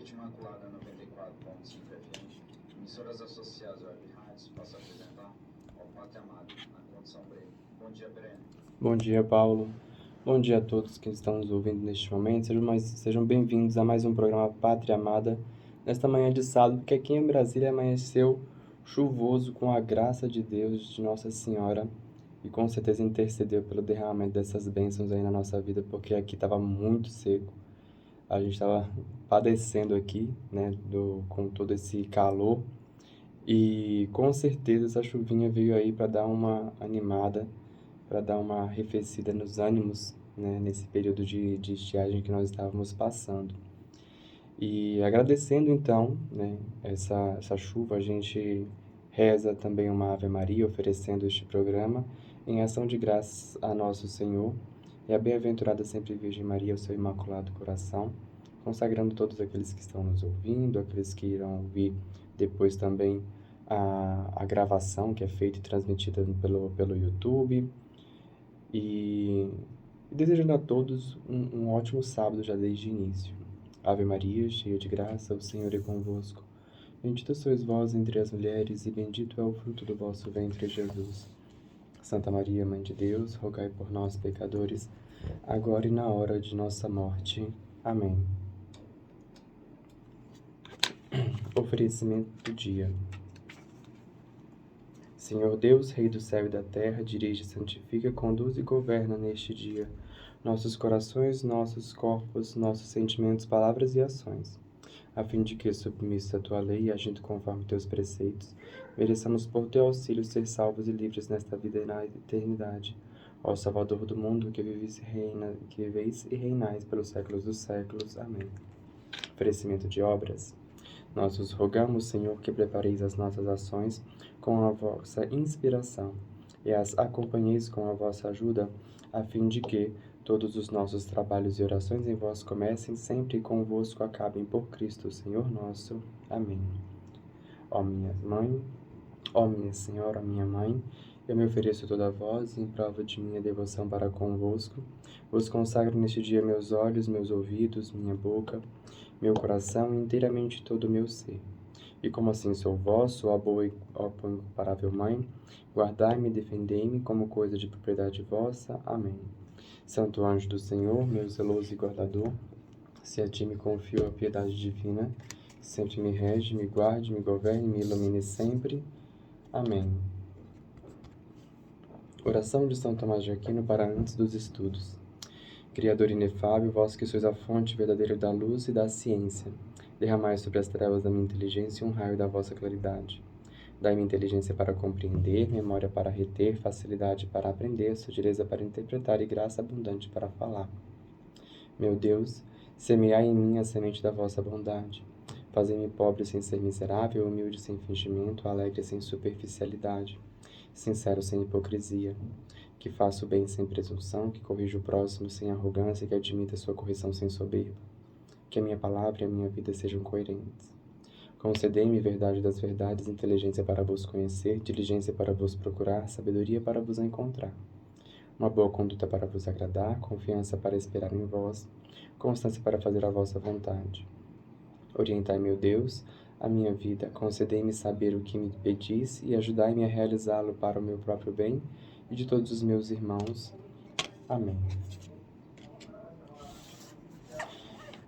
Rede Imaculada 94.5 FM, emissoras associadas ao Web Rádios, posso apresentar ao Pátria Amada, na condição breve. Bom dia, Breno. Bom dia, Paulo. Bom dia a todos que estão nos ouvindo neste momento. Sejam bem-vindos a mais um programa Pátria Amada, nesta manhã de sábado, porque aqui em Brasília amanheceu chuvoso com a graça de Deus, de Nossa Senhora, e com certeza intercedeu pelo derramamento dessas bênçãos aí na nossa vida, porque aqui estava muito seco. A gente estava padecendo aqui, né, com todo esse calor, e com certeza essa chuvinha veio aí para dar uma animada, para dar uma arrefecida nos ânimos, né, nesse período de estiagem que nós estávamos passando. E agradecendo então, né, essa chuva, a gente reza também uma Ave Maria, oferecendo este programa em ação de graças a nosso Senhor e a bem-aventurada sempre Virgem Maria, o seu imaculado coração, consagrando todos aqueles que estão nos ouvindo, aqueles que irão ouvir depois também a gravação que é feita e transmitida pelo YouTube. E desejando a todos um ótimo sábado já desde o início. Ave Maria, cheia de graça, o Senhor é convosco. Bendita sois vós entre as mulheres, e bendito é o fruto do vosso ventre, Jesus. Santa Maria, Mãe de Deus, rogai por nós, pecadores, agora e na hora de nossa morte. Amém. Oferecimento do dia. Senhor Deus, Rei do céu e da terra, dirige, santifica, conduz e governa neste dia nossos corações, nossos corpos, nossos sentimentos, palavras e ações, a fim de que, submissos à tua lei e agindo conforme teus preceitos, mereçamos por teu auxílio ser salvos e livres nesta vida e na eternidade. Ó Salvador do mundo, que viveis e reinais pelos séculos dos séculos. Amém. Oferecimento de obras. Nós vos rogamos, Senhor, que prepareis as nossas ações com a vossa inspiração e as acompanheis com a vossa ajuda, a fim de que todos os nossos trabalhos e orações em vós comecem sempre e convosco acabem por Cristo, Senhor nosso. Amém. Ó minha mãe, ó minha Senhora, ó minha mãe, eu me ofereço toda a vós em prova de minha devoção para convosco. Vos consagro neste dia meus olhos, meus ouvidos, minha boca, meu coração e inteiramente todo o meu ser. E como assim sou vosso, ó boa e ó incomparável Mãe, guardai-me e defendei-me como coisa de propriedade vossa. Amém. Santo anjo do Senhor, meu zeloso e guardador, se a ti me confio a piedade divina, sempre me rege, me guarde, me governe, me ilumine sempre. Amém. Oração de São Tomás de Aquino para antes dos estudos. Criador inefável, vós que sois a fonte verdadeira da luz e da ciência, derramai sobre as trevas da minha inteligência um raio da vossa claridade. Dai-me inteligência para compreender, memória para reter, facilidade para aprender, sutileza para interpretar e graça abundante para falar. Meu Deus, semeai em mim a semente da vossa bondade. Fazei-me pobre sem ser miserável, humilde sem fingimento, alegre sem superficialidade, sincero sem hipocrisia, que faça o bem sem presunção, que corrija o próximo sem arrogância, que admita sua correção sem soberba. Que a minha palavra e a minha vida sejam coerentes. Concedei-me verdade das verdades, inteligência para vos conhecer, diligência para vos procurar, sabedoria para vos encontrar. Uma boa conduta para vos agradar, confiança para esperar em vós, constância para fazer a vossa vontade. Orientai, meu Deus, a minha vida, concedei-me saber o que me pedis e ajudai-me a realizá-lo para o meu próprio bem e de todos os meus irmãos. Amém.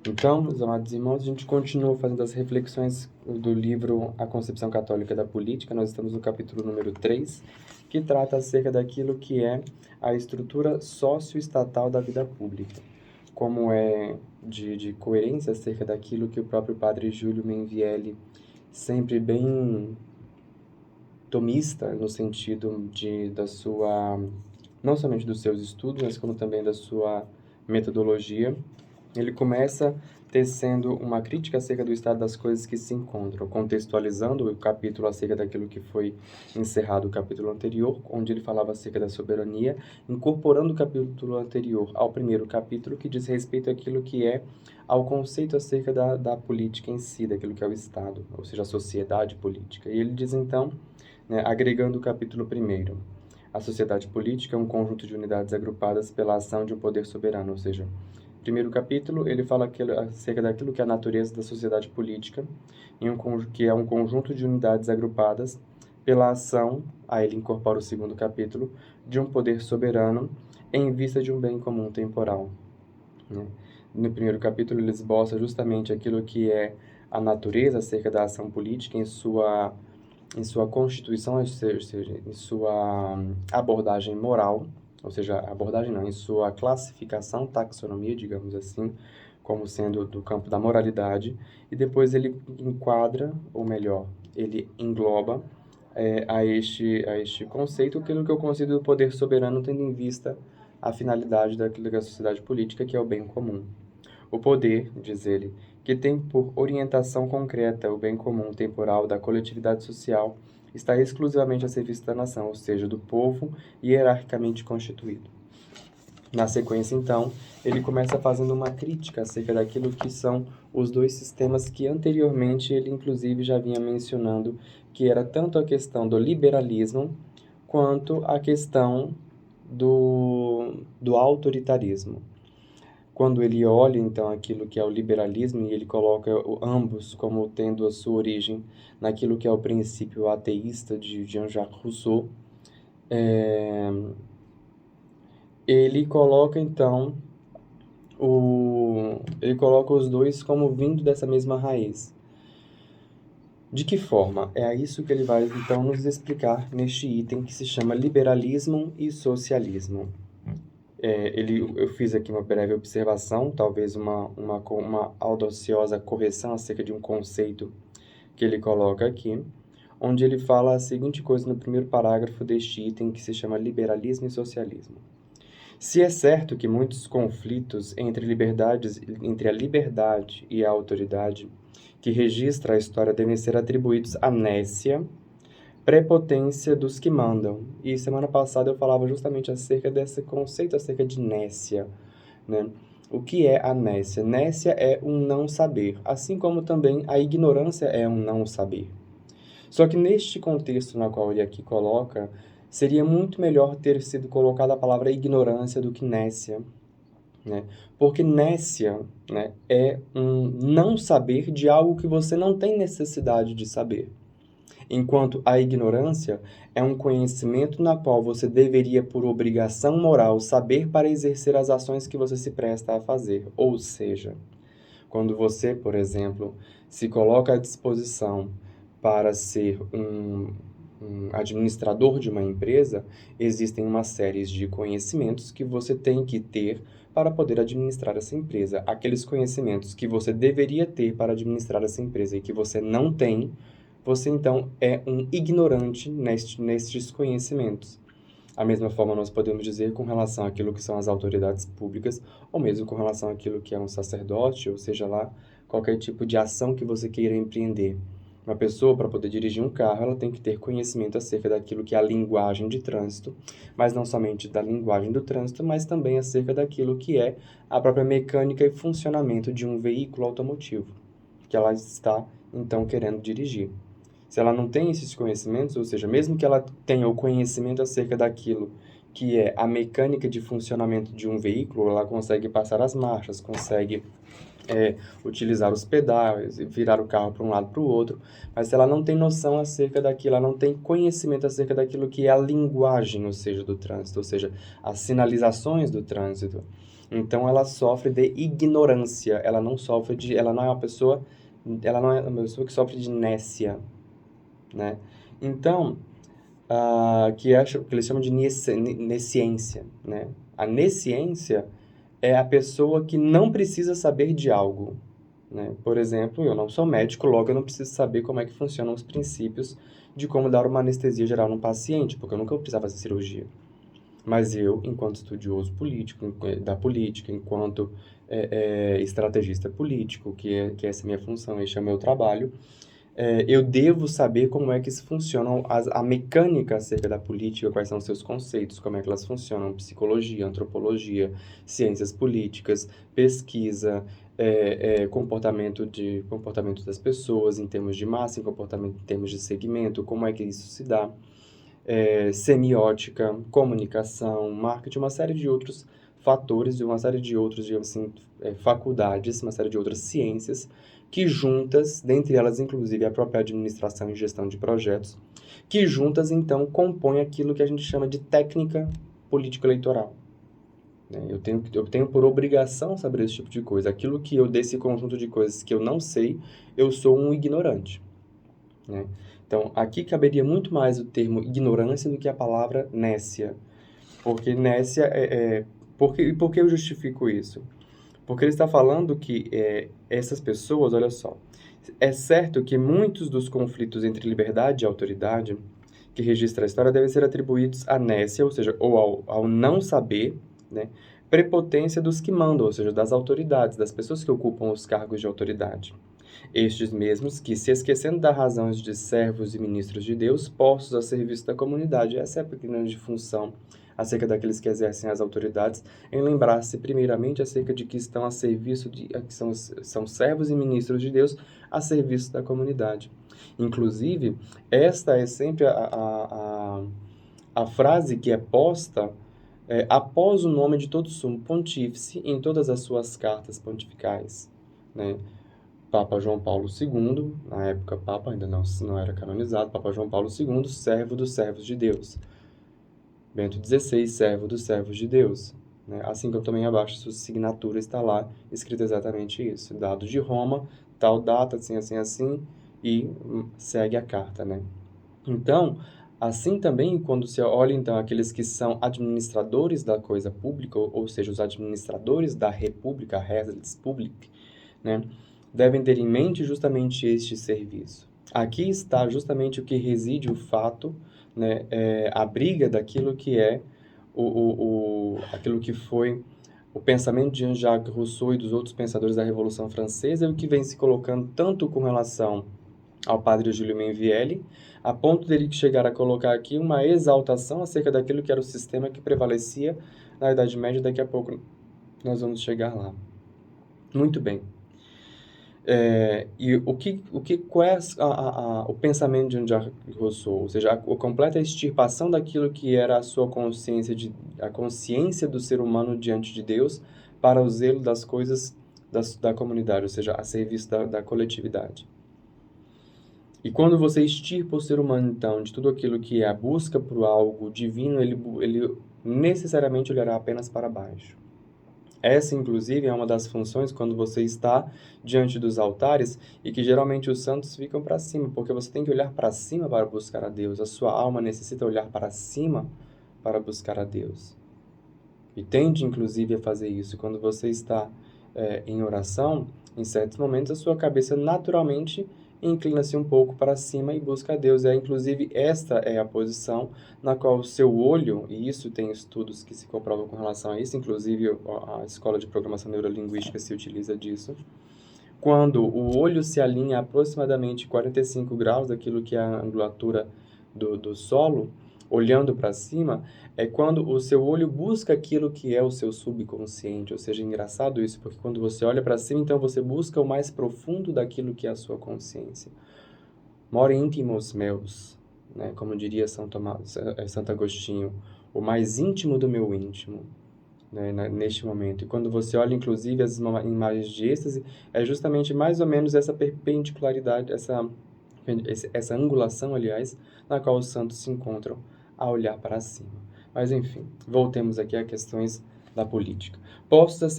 Então, meus amados irmãos, a gente continua fazendo as reflexões do livro A Concepção Católica da Política. Nós estamos no capítulo número 3, que trata acerca daquilo que é a estrutura socioestatal da vida pública. Como é de coerência acerca daquilo que o próprio padre Júlio Menvielli, sempre bem tomista no sentido da sua, não somente dos seus estudos, mas como também da sua metodologia, ele começa tecendo uma crítica acerca do estado das coisas que se encontram, contextualizando o capítulo acerca daquilo que foi encerrado o capítulo anterior, onde ele falava acerca da soberania, incorporando o capítulo anterior ao primeiro capítulo, que diz respeito àquilo que é ao conceito acerca da política em si, daquilo que é o Estado, ou seja, a sociedade política. E ele diz então, né, agregando o capítulo primeiro, a sociedade política é um conjunto de unidades agrupadas pela ação de um poder soberano, ou seja, primeiro capítulo, ele fala acerca daquilo que é a natureza da sociedade política, que é um conjunto de unidades agrupadas pela ação, aí ele incorpora o segundo capítulo, de um poder soberano em vista de um bem comum temporal, né? No primeiro capítulo, ele esboça justamente aquilo que é a natureza acerca da ação política em sua constituição, ou seja, em sua abordagem moral, ou seja, abordagem não, em sua classificação, taxonomia, digamos assim, como sendo do campo da moralidade, e depois ele enquadra, ou melhor, ele engloba a este conceito aquilo que eu considero o poder soberano, tendo em vista a finalidade daquilo que é a sociedade política, que é o bem comum. O poder, diz ele, que tem por orientação concreta o bem comum temporal da coletividade social, está exclusivamente a serviço da nação, ou seja, do povo hierarquicamente constituído. Na sequência, então, ele começa fazendo uma crítica acerca daquilo que são os dois sistemas que anteriormente ele, inclusive, já vinha mencionando, que era tanto a questão do liberalismo quanto a questão do autoritarismo. Quando ele olha, então, aquilo que é o liberalismo e ele coloca ambos como tendo a sua origem naquilo que é o princípio ateísta de Jean-Jacques Rousseau, ele coloca, então, ele coloca os dois como vindo dessa mesma raiz. De que forma? É isso que ele vai, então, nos explicar neste item que se chama liberalismo e socialismo. Eu fiz aqui uma breve observação, talvez uma audaciosa correção acerca de um conceito que ele coloca aqui, onde ele fala a seguinte coisa no primeiro parágrafo deste item que se chama liberalismo e socialismo. Se é certo que muitos conflitos entre a liberdade e a autoridade que registra a história devem ser atribuídos à nécia, prepotência dos que mandam. E semana passada eu falava justamente acerca desse conceito, acerca de nécia, né? O que é a nécia? Nécia é um não saber, assim como também a ignorância é um não saber. Só que neste contexto na qual ele aqui coloca, seria muito melhor ter sido colocada a palavra ignorância do que nécia, né? Porque nécia, né, é um não saber de algo que você não tem necessidade de saber. Enquanto a ignorância é um conhecimento na qual você deveria, por obrigação moral, saber para exercer as ações que você se presta a fazer. Ou seja, quando você, por exemplo, se coloca à disposição para ser um administrador de uma empresa, existem uma série de conhecimentos que você tem que ter para poder administrar essa empresa. Aqueles conhecimentos que você deveria ter para administrar essa empresa e que você não tem, você então é um ignorante nestes conhecimentos. A mesma forma nós podemos dizer com relação àquilo que são as autoridades públicas, ou mesmo com relação àquilo que é um sacerdote, ou seja lá, qualquer tipo de ação que você queira empreender. Uma pessoa, para poder dirigir um carro, ela tem que ter conhecimento acerca daquilo que é a linguagem de trânsito, mas não somente da linguagem do trânsito, mas também acerca daquilo que é a própria mecânica e funcionamento de um veículo automotivo, que ela está, então, querendo dirigir. Se ela não tem esses conhecimentos, ou seja, mesmo que ela tenha o conhecimento acerca daquilo que é a mecânica de funcionamento de um veículo, ela consegue passar as marchas, consegue utilizar os pedais, virar o carro para um lado para o outro, mas se ela não tem noção acerca daquilo, ela não tem conhecimento acerca daquilo que é a linguagem, ou seja, do trânsito, ou seja, as sinalizações do trânsito, então ela sofre de ignorância, ela não é uma pessoa que sofre de nécia, né? Então, que eles chamam de nesciência, né? A nesciência é a pessoa que não precisa saber de algo, né? Por exemplo, eu não sou médico, logo eu não preciso saber como é que funcionam os princípios de como dar uma anestesia geral num paciente, porque eu nunca vou precisar fazer cirurgia. Mas eu, enquanto estudioso político, da política, enquanto estrategista político, que essa é a minha função, este é o meu trabalho, eu devo saber como é que funcionam a mecânica acerca da política, quais são os seus conceitos, como é que elas funcionam, psicologia, antropologia, ciências políticas, pesquisa, comportamento das pessoas em termos de massa, comportamento em termos de segmento, como é que isso se dá, semiótica, comunicação, marketing, uma série de outros fatores e uma série de outros, digamos assim, faculdades, uma série de outras ciências, que juntas, dentre elas inclusive a própria administração e gestão de projetos, que juntas então compõem aquilo que a gente chama de técnica político-eleitoral. Eu tenho por obrigação saber esse tipo de coisa. Aquilo que eu, desse conjunto de coisas que eu não sei, eu sou um ignorante. Né? Então, aqui caberia muito mais o termo ignorância do que a palavra nécia. Porque nécia por que eu justifico isso? Porque ele está falando que essas pessoas, olha só, é certo que muitos dos conflitos entre liberdade e autoridade que registra a história devem ser atribuídos à nécia, ou seja, ou ao não saber, né? Prepotência dos que mandam, ou seja, das autoridades, das pessoas que ocupam os cargos de autoridade. Estes mesmos que, se esquecendo das razões de servos e ministros de Deus, postos a serviço da comunidade, essa é a grande função acerca daqueles que exercem as autoridades, em lembrar-se primeiramente acerca de que estão a serviço que são servos e ministros de Deus a serviço da comunidade. Inclusive, esta é sempre a frase que é posta após o nome de todo sumo pontífice em todas as suas cartas pontificais, né? Papa João Paulo II, na época Papa ainda não era canonizado, Papa João Paulo II, servo dos servos de Deus. Bento XVI, servo dos servos de Deus. Né? Assim como também abaixo sua assinatura está lá, escrito exatamente isso. Dado de Roma, tal data, assim, assim, assim, e segue a carta, né? Então, assim também, quando se olha, então, aqueles que são administradores da coisa pública, ou seja, os administradores da República, Res Public, né, devem ter em mente justamente este serviço. Aqui está justamente o que reside o fato, né, a briga daquilo que é aquilo que foi o pensamento de Jean-Jacques Rousseau e dos outros pensadores da Revolução Francesa, e o que vem se colocando tanto com relação ao padre Júlio Mainvielle, a ponto dele chegar a colocar aqui uma exaltação acerca daquilo que era o sistema que prevalecia na Idade Média. Daqui a pouco nós vamos chegar lá. Muito bem. E qual é o pensamento de Jean-Jacques Rousseau? Ou seja, a completa extirpação daquilo que era a sua consciência, a consciência do ser humano diante de Deus para o zelo das coisas da comunidade, ou seja, a serviço da coletividade. E quando você extirpa o ser humano, então, de tudo aquilo que é a busca por algo divino, ele necessariamente olhará apenas para baixo. Essa, inclusive, é uma das funções quando você está diante dos altares e que geralmente os santos ficam para cima, porque você tem que olhar para cima para buscar a Deus. A sua alma necessita olhar para cima para buscar a Deus. E tende, inclusive, a fazer isso. Quando você está em oração, em certos momentos, a sua cabeça naturalmente inclina-se um pouco para cima e busca a Deus. Inclusive, esta é a posição na qual o seu olho, e isso tem estudos que se comprovam com relação a isso, inclusive a Escola de Programação Neurolinguística se utiliza disso. Quando o olho se alinha a aproximadamente 45 graus daquilo que é a angulatura do solo, olhando para cima, é quando o seu olho busca aquilo que é o seu subconsciente. Ou seja, é engraçado isso, porque quando você olha para cima, então você busca o mais profundo daquilo que é a sua consciência. More íntimos meus, né? Como diria Santo Agostinho, o mais íntimo do meu íntimo, né? Neste momento. E quando você olha, inclusive, as imagens de êxtase, é justamente mais ou menos essa perpendicularidade, essa angulação, aliás, na qual os santos se encontram a olhar para cima. Mas, enfim, voltemos aqui a questões da política. Postos a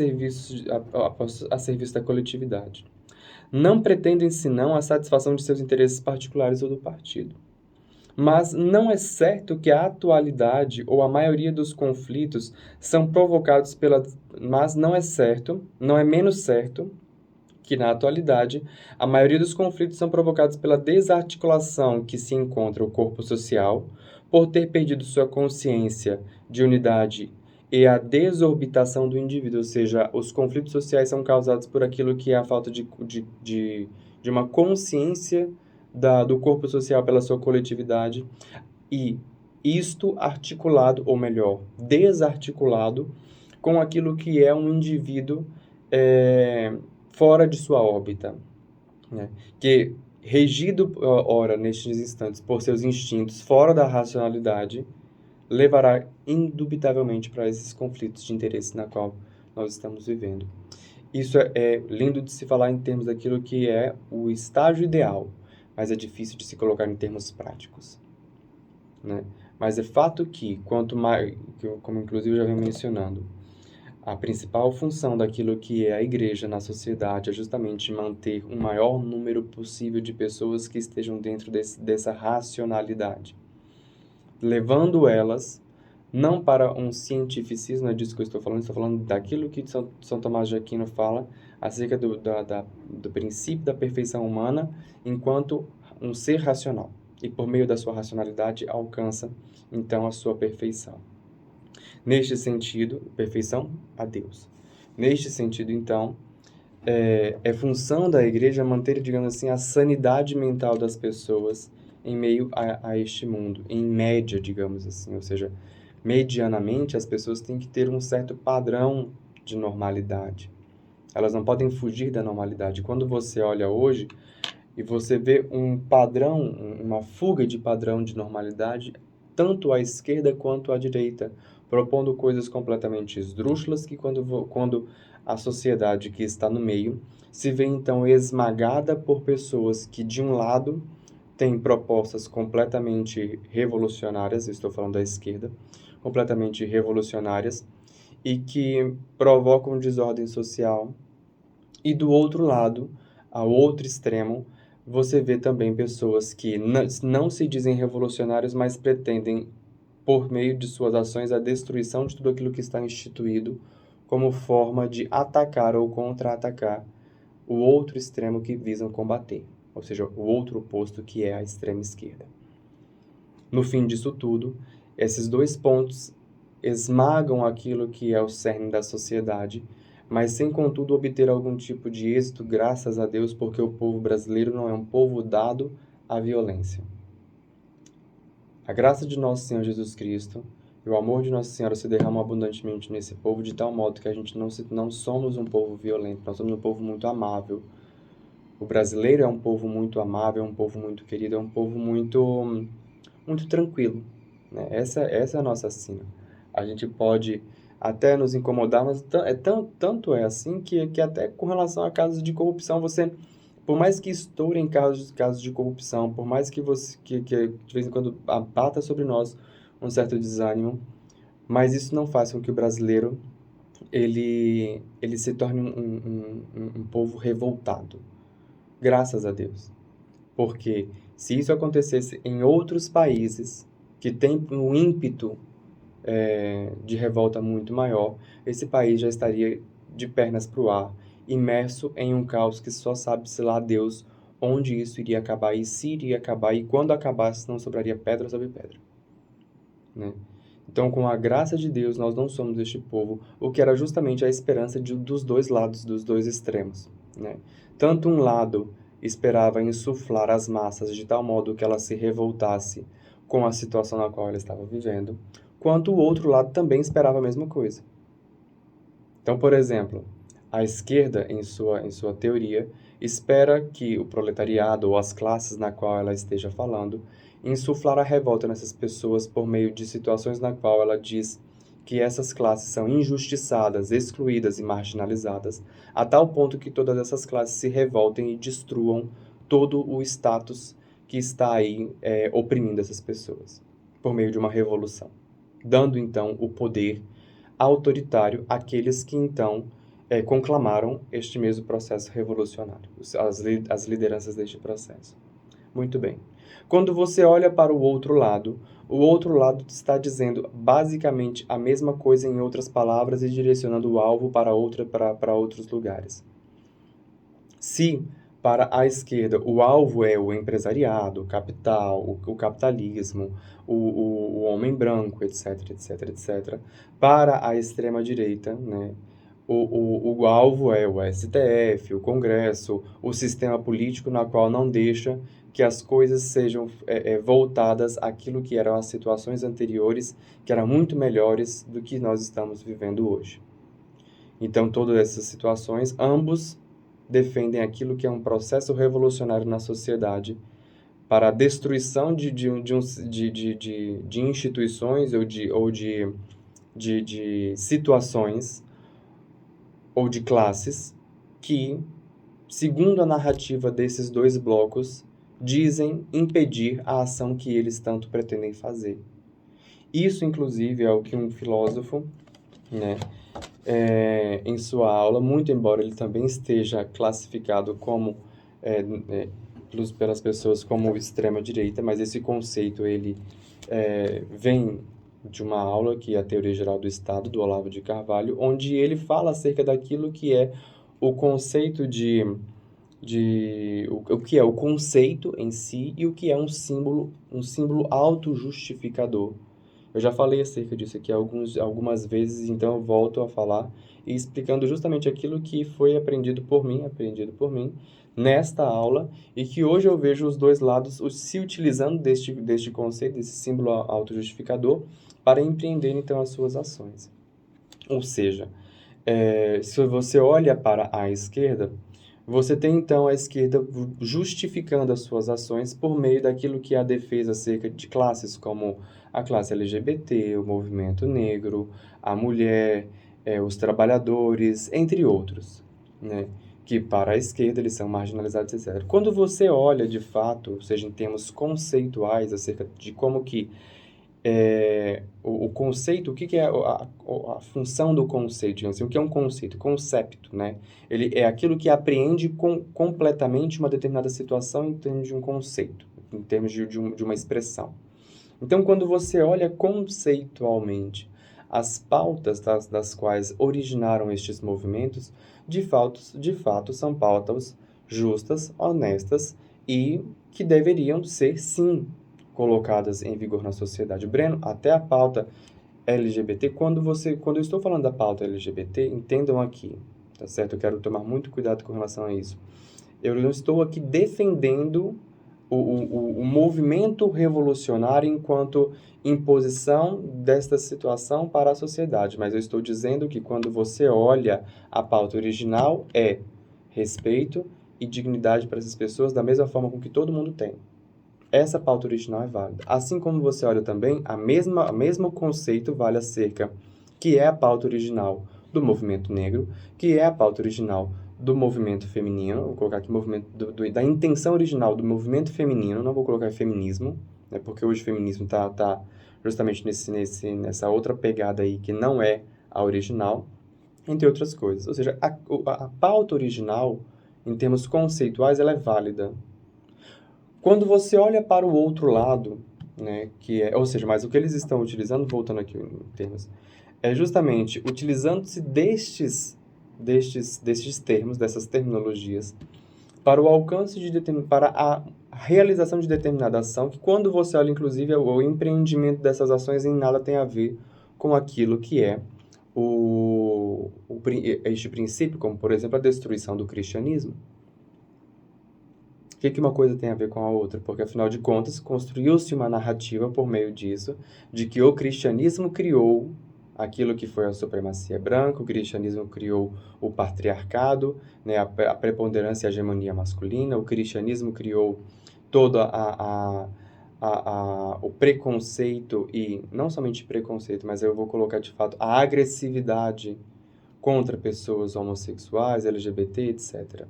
serviço da coletividade. Não pretendem, senão, a satisfação de seus interesses particulares ou do partido. Mas não é certo que a atualidade ou a maioria dos conflitos são provocados Mas não é certo, não é menos certo que, na atualidade, a maioria dos conflitos são provocados pela desarticulação que se encontra o corpo social, por ter perdido sua consciência de unidade e a desorbitação do indivíduo, ou seja, os conflitos sociais são causados por aquilo que é a falta de uma consciência do corpo social pela sua coletividade, e isto articulado, ou melhor, desarticulado com aquilo que é um indivíduo fora de sua órbita, né? Que, regido, ora, nestes instantes, por seus instintos fora da racionalidade, levará indubitavelmente para esses conflitos de interesse na qual nós estamos vivendo. Isso é lindo de se falar em termos daquilo que é o estágio ideal, mas é difícil de se colocar em termos práticos, né? Mas é fato que, quanto mais, como inclusive eu já venho mencionando, a principal função daquilo que é a igreja na sociedade é justamente manter o maior número possível de pessoas que estejam dentro dessa racionalidade, levando elas não para um cientificismo, é disso que eu estou falando daquilo que São Tomás de Aquino fala acerca do princípio da perfeição humana enquanto um ser racional, e por meio da sua racionalidade alcança, então, a sua perfeição. Neste sentido, perfeição a Deus. Neste sentido, então, é função da igreja manter, digamos assim, a sanidade mental das pessoas em meio a este mundo, em média, digamos assim, ou seja, medianamente as pessoas têm que ter um certo padrão de normalidade. Elas não podem fugir da normalidade. Quando você olha hoje e você vê um padrão, uma fuga de padrão de normalidade, tanto à esquerda quanto à direita, propondo coisas completamente esdrúxulas que quando a sociedade que está no meio se vê então esmagada por pessoas que, de um lado, têm propostas completamente revolucionárias, estou falando da esquerda, completamente revolucionárias, e que provocam desordem social, e do outro lado, ao outro extremo, você vê também pessoas que não se dizem revolucionários, mas pretendem, por meio de suas ações, a destruição de tudo aquilo que está instituído, como forma de atacar ou contra-atacar o outro extremo que visam combater, ou seja, o outro oposto que é a extrema esquerda. No fim disso tudo, esses dois pontos esmagam aquilo que é o cerne da sociedade, mas sem contudo obter algum tipo de êxito, graças a Deus, porque o povo brasileiro não é um povo dado à violência. A graça de nosso Senhor Jesus Cristo e o amor de Nossa Senhora se derramam abundantemente nesse povo, de tal modo que a gente não somos um povo violento, nós somos um povo muito amável. O brasileiro é um povo muito amável, é um povo muito querido, é um povo muito tranquilo, né? Essa é a nossa sina. A gente pode até nos incomodar, mas tanto é assim que até com relação a casos de corrupção, por mais que estourem casos de corrupção, por mais que de vez em quando abata sobre nós um certo desânimo, mas isso não faz com que o brasileiro ele se torne um povo revoltado. Graças a Deus. Porque se isso acontecesse em outros países que têm um ímpeto de revolta muito maior, esse país já estaria de pernas para o ar, imerso em um caos que só sabe-se lá Deus onde isso iria acabar e se iria acabar, e quando acabasse não sobraria pedra sobre pedra, né? Então, com a graça de Deus, nós não somos este povo, o que era justamente a esperança dos dois lados, dos dois extremos, né? Tanto um lado esperava insuflar as massas de tal modo que ela se revoltasse com a situação na qual ela estava vivendo, quanto o outro lado também esperava a mesma coisa. Então, por exemplo, a esquerda, em sua teoria, espera que o proletariado ou as classes na qual ela esteja falando insuflar a revolta nessas pessoas por meio de situações na qual ela diz que essas classes são injustiçadas, excluídas e marginalizadas, a tal ponto que todas essas classes se revoltem e destruam todo o status que está aí oprimindo essas pessoas, por meio de uma revolução, dando então o poder autoritário àqueles que então conclamaram este mesmo processo revolucionário, as lideranças deste processo. Muito bem. Quando você olha para o outro lado está dizendo basicamente a mesma coisa em outras palavras e direcionando o alvo para outros lugares. Se para a esquerda o alvo é o empresariado, o capital, o capitalismo, o homem branco, etc, etc, etc, para a extrema-direita, né, o alvo é o STF, o Congresso, o sistema político na qual não deixa que as coisas sejam voltadas àquilo que eram as situações anteriores, que eram muito melhores do que nós estamos vivendo hoje. Então, todas essas situações, ambos defendem aquilo que é um processo revolucionário na sociedade para a destruição de instituições ou de situações ou de classes que, segundo a narrativa desses dois blocos, dizem impedir a ação que eles tanto pretendem fazer. Isso, inclusive, é o que um filósofo, né, em sua aula, muito embora ele também esteja classificado como pelas pessoas como extrema-direita, mas esse conceito ele vem de uma aula que é a Teoria Geral do Estado, do Olavo de Carvalho, onde ele fala acerca daquilo que é o conceito o que é o conceito em si e o que é um símbolo autojustificador. Eu já falei acerca disso aqui algumas vezes, então eu volto a falar e explicando justamente aquilo que foi aprendido por mim nesta aula, e que hoje eu vejo os dois lados se utilizando deste conceito, desse símbolo autojustificador, para empreender então as suas ações. Ou seja, se você olha para a esquerda, você tem então a esquerda justificando as suas ações por meio daquilo que é a defesa acerca de classes como a classe LGBT, o movimento negro, a mulher, os trabalhadores, entre outros, né? Que para a esquerda eles são marginalizados, etc. Quando você olha de fato, ou seja, em termos conceituais acerca de como que o conceito, o que é a função do conceito, assim, o que é um conceito? Concepto, né? Ele é aquilo que apreende completamente uma determinada situação em termos de um conceito, em termos de uma expressão. Então, quando você olha conceitualmente as pautas das quais originaram estes movimentos, de fato são pautas justas, honestas e que deveriam ser, sim, colocadas em vigor na sociedade. Breno, até a pauta LGBT, quando eu estou falando da pauta LGBT, entendam aqui, tá certo? Eu quero tomar muito cuidado com relação a isso. Eu não estou aqui defendendo o movimento revolucionário enquanto imposição desta situação para a sociedade, mas eu estou dizendo que quando você olha a pauta original, é respeito e dignidade para essas pessoas da mesma forma com que todo mundo tem. Essa pauta original é válida. Assim como você olha também, o mesmo conceito vale acerca que é a pauta original do movimento negro, que é a pauta original do movimento feminino, vou colocar aqui da intenção original do movimento feminino, não vou colocar feminismo, né, porque hoje o feminismo tá justamente nessa outra pegada aí que não é a original, entre outras coisas. Ou seja, a pauta original, em termos conceituais, ela é válida. Quando você olha para o outro lado, né, ou seja, mas o que eles estão utilizando, voltando aqui em termos, é justamente utilizando-se destes termos, dessas terminologias, para o alcance para a realização de determinada ação, que quando você olha, inclusive, o empreendimento dessas ações em nada tem a ver com aquilo que é este princípio, como, por exemplo, a destruição do cristianismo. O que uma coisa tem a ver com a outra? Porque, afinal de contas, construiu-se uma narrativa por meio disso, de que o cristianismo criou aquilo que foi a supremacia branca, o cristianismo criou o patriarcado, né, a preponderância e a hegemonia masculina, o cristianismo criou todo o preconceito, e não somente preconceito, mas eu vou colocar de fato a agressividade contra pessoas homossexuais, LGBT, etc.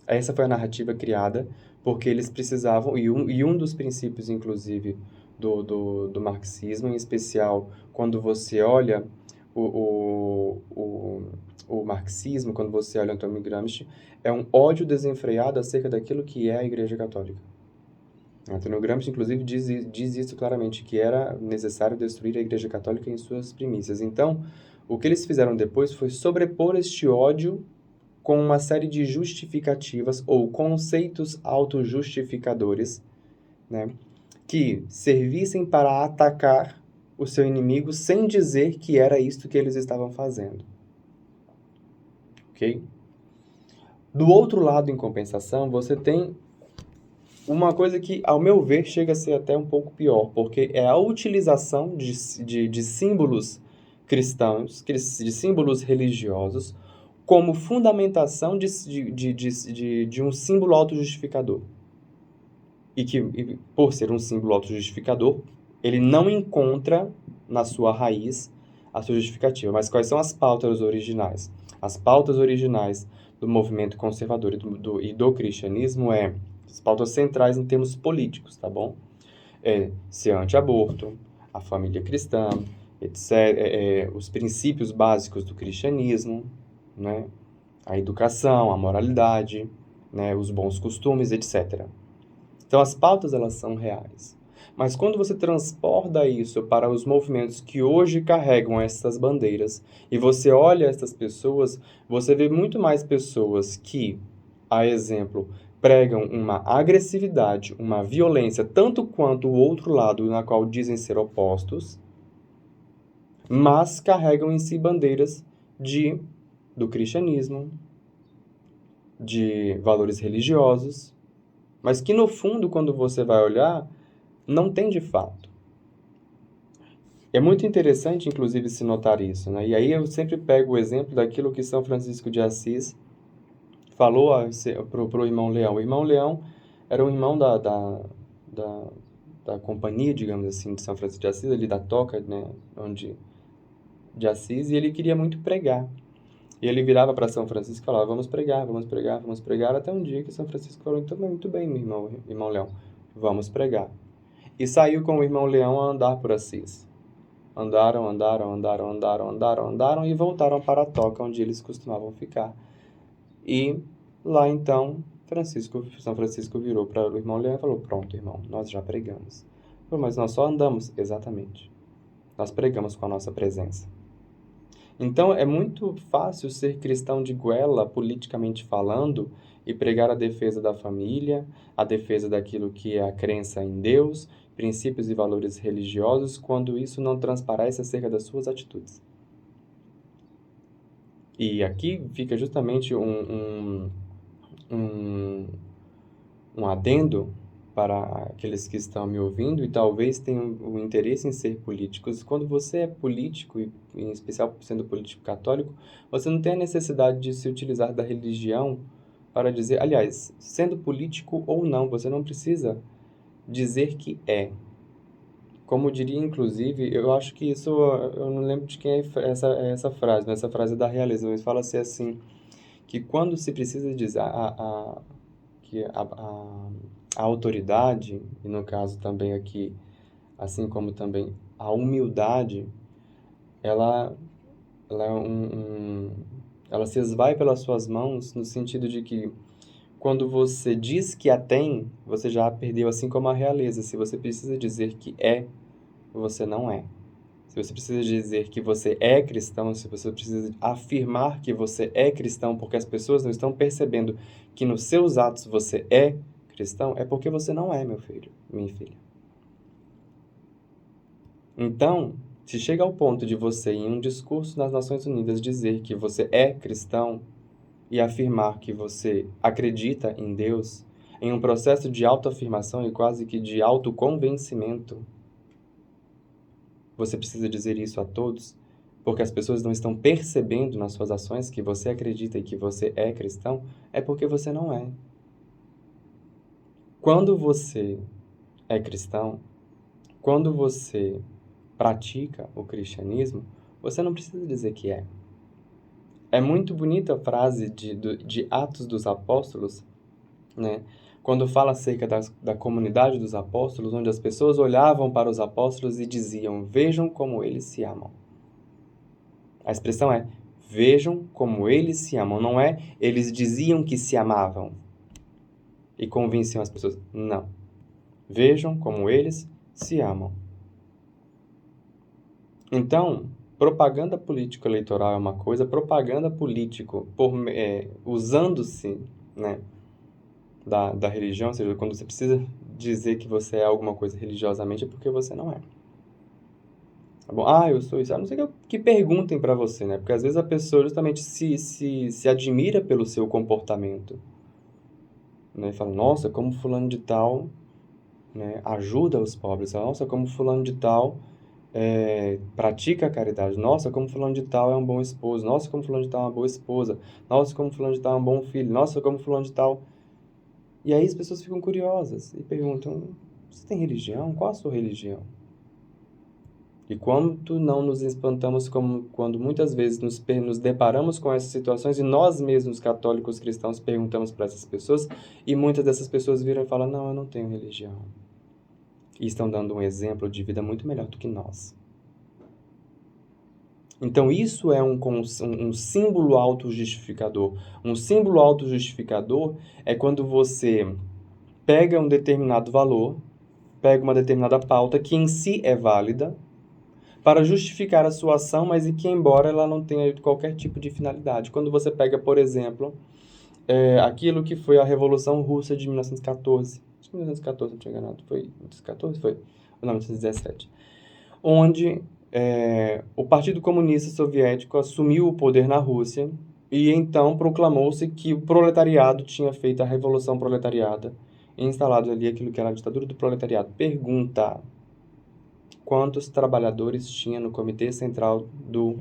Essa foi a narrativa criada porque eles precisavam, e um dos princípios, inclusive, do marxismo, em especial, quando você olha o marxismo, quando você olha Antônio Gramsci, é um ódio desenfreado acerca daquilo que é a Igreja Católica. Antônio Gramsci, inclusive, diz isso claramente, que era necessário destruir a Igreja Católica em suas primícias. Então, o que eles fizeram depois foi sobrepor este ódio com uma série de justificativas ou conceitos autojustificadores, né, que servissem para atacar o seu inimigo sem dizer que era isto que eles estavam fazendo. Ok? Do outro lado, em compensação, você tem uma coisa que, ao meu ver, chega a ser até um pouco pior, porque é a utilização de símbolos cristãos, de símbolos religiosos, como fundamentação de um símbolo autojustificador. e por ser um símbolo autojustificador, ele não encontra na sua raiz a sua justificativa. Mas quais são as pautas originais? As pautas originais do movimento conservador e do cristianismo as pautas centrais em termos políticos, tá bom? Ser anti-aborto, a família cristã, etc., os princípios básicos do cristianismo, né? A educação, a moralidade, né? Os bons costumes, etc. Então, as pautas, elas são reais. Mas quando você transporta isso para os movimentos que hoje carregam essas bandeiras, e você olha essas pessoas, você vê muito mais pessoas que, a exemplo, pregam uma agressividade, uma violência, tanto quanto o outro lado, na qual dizem ser opostos, mas carregam em si bandeiras do cristianismo, de valores religiosos, mas que no fundo, quando você vai olhar, não tem de fato. É muito interessante, inclusive, se notar isso, né? E aí eu sempre pego o exemplo daquilo que São Francisco de Assis falou para o irmão Leão. O irmão Leão era um irmão da companhia, digamos assim, de São Francisco de Assis, ali da toca, né, de Assis, e ele queria muito pregar. E ele virava para São Francisco e falava, vamos pregar, vamos pregar, vamos pregar, até um dia que São Francisco falou, então, muito bem, meu irmão Leão, vamos pregar. E saiu com o irmão Leão a andar por Assis. Andaram e voltaram para a toca onde eles costumavam ficar. E lá então, São Francisco virou para o irmão Leão e falou, pronto, irmão, nós já pregamos. Falou, mas nós só andamos, exatamente. Nós pregamos com a nossa presença. Então, é muito fácil ser cristão de goela, politicamente falando, e pregar a defesa da família, a defesa daquilo que é a crença em Deus, princípios e valores religiosos, quando isso não transparece acerca das suas atitudes. E aqui fica justamente um adendo para aqueles que estão me ouvindo e talvez tenham o interesse em ser políticos. Quando você é político, e em especial sendo político católico, você não tem a necessidade de se utilizar da religião para dizer, aliás, sendo político ou não, você não precisa dizer que é. Como diria, inclusive, eu acho que isso, eu não lembro de quem é essa frase, mas essa frase é da Realeza, mas fala-se assim, que quando se precisa dizer que a autoridade, e no caso também aqui, assim como também a humildade, ela ela se esvai pelas suas mãos no sentido de que quando você diz que a tem, você já a perdeu, assim como a realeza. Se você precisa dizer que é, você não é. Se você precisa dizer que você é cristão, se você precisa afirmar que você é cristão porque as pessoas não estão percebendo que nos seus atos você é cristão, é porque você não é, meu filho, minha filha. Então, se chega ao ponto de você, em um discurso nas Nações Unidas, dizer que você é cristão e afirmar que você acredita em Deus, em um processo de autoafirmação e quase que de autoconvencimento, você precisa dizer isso a todos, porque as pessoas não estão percebendo nas suas ações que você acredita e que você é cristão, é porque você não é. Quando você é cristão, quando você pratica o cristianismo, você não precisa dizer que é. É muito bonita a frase de Atos dos Apóstolos, né? Quando fala acerca da comunidade dos apóstolos, onde as pessoas olhavam para os apóstolos e diziam, vejam como eles se amam. A expressão é, vejam como eles se amam. Não é, eles diziam que se amavam e convenciam as pessoas. Não. Vejam como eles se amam. Então, propaganda político-eleitoral é uma coisa, propaganda político usando-se, né, da religião, ou seja, quando você precisa dizer que você é alguma coisa religiosamente, é porque você não é. Tá bom? Eu sou isso. A não ser que perguntem para você, né? Porque às vezes a pessoa justamente se admira pelo seu comportamento, né? E fala, nossa, como fulano de tal, né, ajuda os pobres. Nossa, como fulano de tal pratica a caridade. Nossa, como fulano de tal é um bom esposo. Nossa, como fulano de tal é uma boa esposa. Nossa, como fulano de tal é um bom filho. Nossa, como fulano de tal... E aí as pessoas ficam curiosas e perguntam, você tem religião? Qual a sua religião? E quanto não nos espantamos como quando muitas vezes nos deparamos com essas situações e nós mesmos, católicos cristãos, perguntamos para essas pessoas e muitas dessas pessoas viram e falam, não, eu não tenho religião. E estão dando um exemplo de vida muito melhor do que nós. Então isso é um símbolo autojustificador. Um símbolo autojustificador é quando você pega um determinado valor, pega uma determinada pauta que em si é válida, para justificar a sua ação, mas e que embora ela não tenha qualquer tipo de finalidade. Quando você pega, por exemplo, aquilo que foi a Revolução Russa de 1914, acho que 1914, não tinha enganado, foi 1914? Foi, ou não, 1917, onde o Partido Comunista Soviético assumiu o poder na Rússia e então proclamou-se que o proletariado tinha feito a Revolução Proletariada e instalado ali aquilo que era a ditadura do proletariado. Pergunta: quantos trabalhadores tinha no Comitê Central do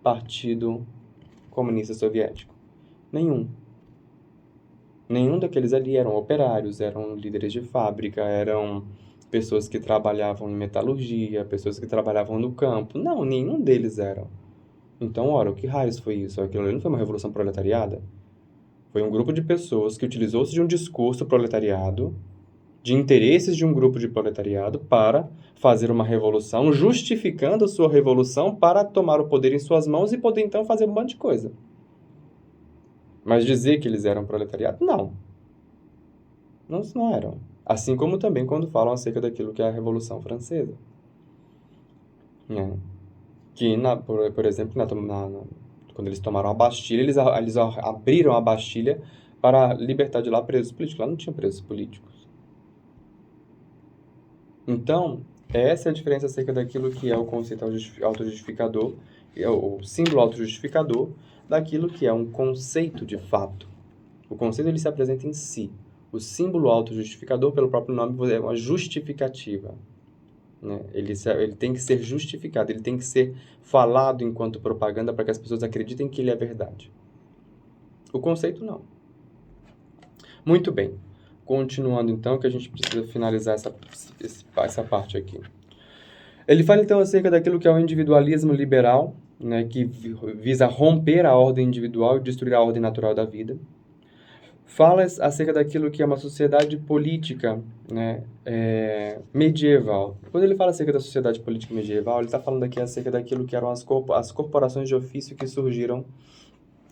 Partido Comunista Soviético? Nenhum. Nenhum daqueles ali eram operários, eram líderes de fábrica, eram pessoas que trabalhavam em metalurgia, pessoas que trabalhavam no campo. Não, nenhum deles eram. Então, ora, o que raios foi isso? Aquilo ali não foi uma revolução proletariada? Foi um grupo de pessoas que utilizou-se de um discurso proletariado, de interesses de um grupo de proletariado para fazer uma revolução, justificando a sua revolução para tomar o poder em suas mãos e poder então fazer um monte de coisa. Mas dizer que eles eram proletariado? Não. Não eram. Assim como também quando falam acerca daquilo que é a Revolução Francesa. Que, por exemplo, quando eles tomaram a Bastilha, eles abriram a Bastilha para libertar de lá presos políticos. Lá não tinha presos políticos. Então, essa é a diferença acerca daquilo que é o conceito autojustificador, o símbolo autojustificador, daquilo que é um conceito de fato. O conceito ele se apresenta em si. O símbolo autojustificador, pelo próprio nome, é uma justificativa. Né? Ele tem que ser justificado, ele tem que ser falado enquanto propaganda para que as pessoas acreditem que ele é verdade. O conceito, não. Muito bem. Continuando, então, que a gente precisa finalizar essa parte aqui. Ele fala, então, acerca daquilo que é o individualismo liberal, né, que visa romper a ordem individual e destruir a ordem natural da vida. Fala acerca daquilo que é uma sociedade política, né, medieval. Quando ele fala acerca da sociedade política medieval, ele está falando aqui acerca daquilo que eram as corporações de ofício que surgiram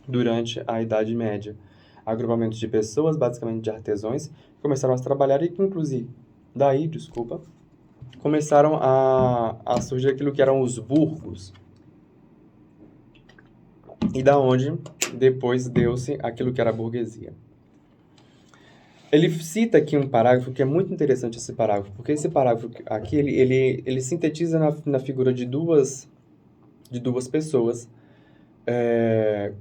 durante a Idade Média. Agrupamentos de pessoas, basicamente de artesãos, que começaram a trabalhar e que, inclusive, começaram a surgir aquilo que eram os burgos. E da onde depois deu-se aquilo que era a burguesia. Ele cita aqui um parágrafo que é muito interessante, esse parágrafo, porque esse parágrafo aqui, ele sintetiza na figura de duas pessoas,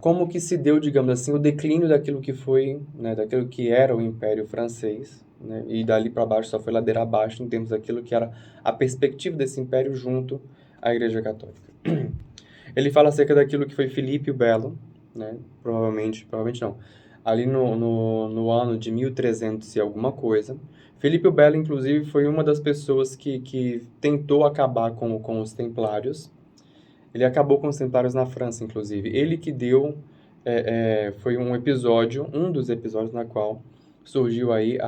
como que se deu, digamos assim, o declínio daquilo que foi, né, daquilo que era o Império Francês, né, e dali para baixo só foi ladeira abaixo em termos daquilo que era a perspectiva desse império junto à Igreja Católica. Ele fala acerca daquilo que foi Filipe o Belo, né, provavelmente não, ali no ano de 1300 e alguma coisa. Filipe o Belo, inclusive, foi uma das pessoas que tentou acabar com os templários. Ele acabou com os templários na França, inclusive. Ele que deu, foi um dos episódios na qual surgiu aí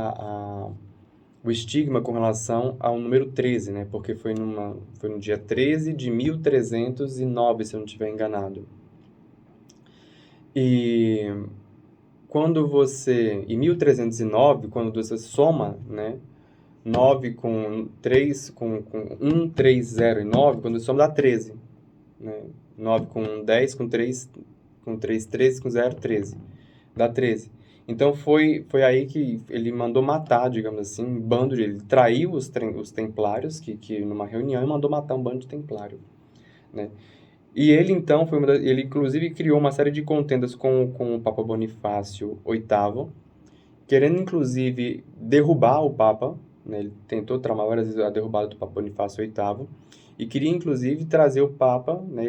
o estigma com relação ao número 13, né? Porque foi no dia 13 de 1309, se eu não estiver enganado. E em 1309, quando você soma, né, 9 com 3, com 1, 3, 0 e 9, quando você soma dá 13. Né? 9 com 10, com 3, 13, com 0, 13. Dá 13. Então foi aí que ele mandou matar, digamos assim, um bando ele traiu os templários, que numa reunião, e mandou matar um bando de templário, né? E ele, então, ele inclusive criou uma série de contendas com o Papa Bonifácio VIII, querendo, inclusive, derrubar o Papa, né? Ele tentou tramar várias vezes a derrubada do Papa Bonifácio VIII, e queria, inclusive, trazer o Papa, né?